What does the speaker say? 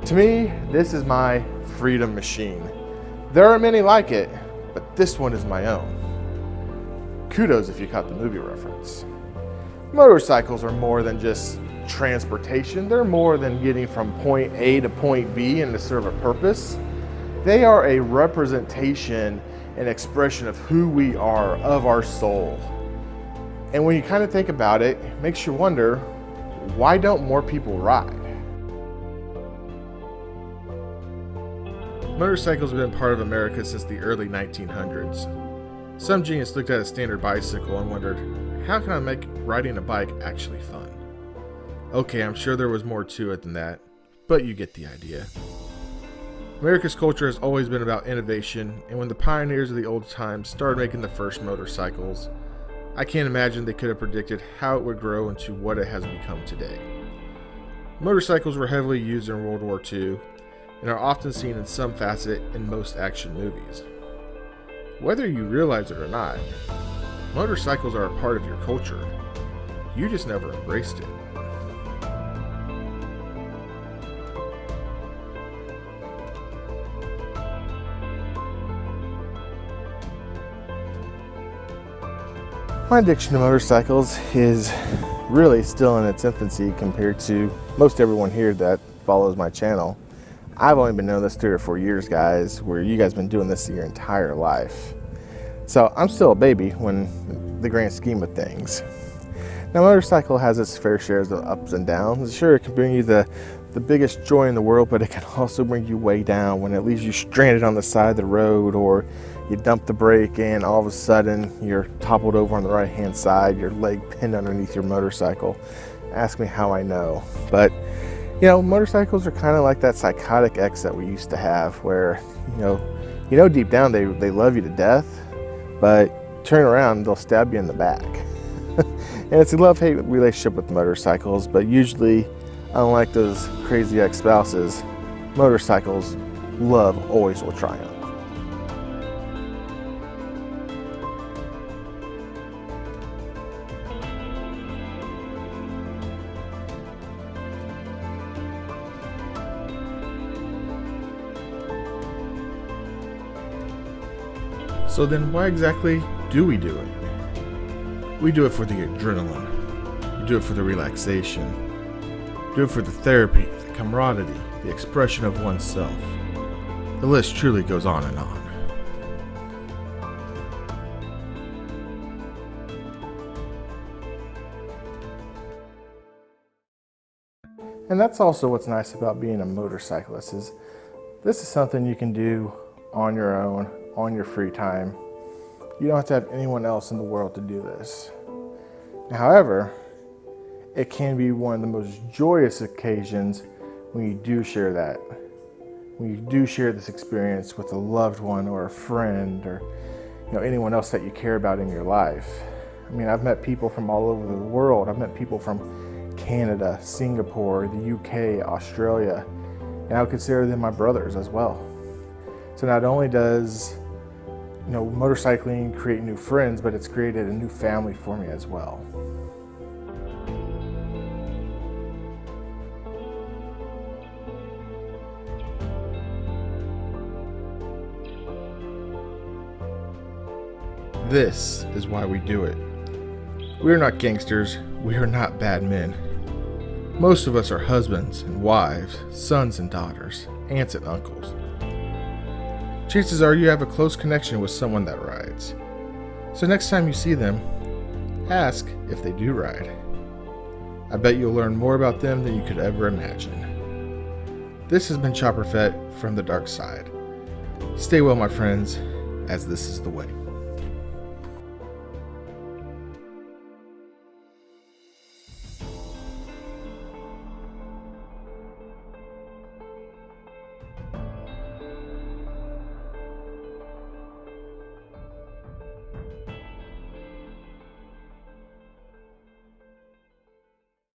To me, this is my freedom machine. There are many like it, but this one is my own. Kudos if you caught the movie reference. Motorcycles are more than just transportation. They're more than getting from point A to point B and to serve a purpose. They are a representation and expression of who we are, of our soul. And when you kind of think about it, it makes you wonder, why don't more people ride? Motorcycles have been part of America since the early 1900s. Some genius looked at a standard bicycle and wondered, how can I make riding a bike actually fun? Okay, I'm sure there was more to it than that, but you get the idea. America's culture has always been about innovation, and when the pioneers of the old times started making the first motorcycles, I can't imagine they could have predicted how it would grow into what it has become today. Motorcycles were heavily used in World War II, and are often seen in some facet in most action movies. Whether you realize it or not, motorcycles are a part of your culture. You just never embraced it. My addiction to motorcycles is really still in its infancy compared to most everyone here that follows my channel. I've only been doing this 3 or 4 years, guys, where you guys have been doing this your entire life. So I'm still a baby when the grand scheme of things. Now, motorcycle has its fair shares of ups and downs. Sure, it can bring you the biggest joy in the world, but it can also bring you way down when it leaves you stranded on the side of the road, or you dump the brake and all of a sudden you're toppled over on the right hand side, your leg pinned underneath your motorcycle. Ask me how I know. But you know, motorcycles are kind of like that psychotic ex that we used to have, where you know deep down they love you to death, but turn around, they'll stab you in the back. And it's a love-hate relationship with motorcycles, but usually, unlike those crazy ex-spouses, motorcycles, love always will triumph. So then why exactly do we do it? We do it for the adrenaline. We do it for the relaxation. We do it for the therapy, the camaraderie, the expression of oneself. The list truly goes on and on. And that's also what's nice about being a motorcyclist, is this is something you can do on your own, on your free time. You don't have to have anyone else in the world to do this. However, it can be one of the most joyous occasions when you do share that. When you do share this experience with a loved one or a friend, or anyone else that you care about in your life. I mean, I've met people from all over the world. I've met people from Canada, Singapore, the UK, Australia, and I would consider them my brothers as well. So not only does motorcycling create new friends, but it's created a new family for me as well. This is why we do it. We are not gangsters. We are not bad men. Most of us are husbands and wives, sons and daughters, aunts and uncles. Chances are you have a close connection with someone that rides. So next time you see them, ask if they do ride. I bet you'll learn more about them than you could ever imagine. This has been Chopper Fett from the Dark Side. Stay well, my friends, as this is the way.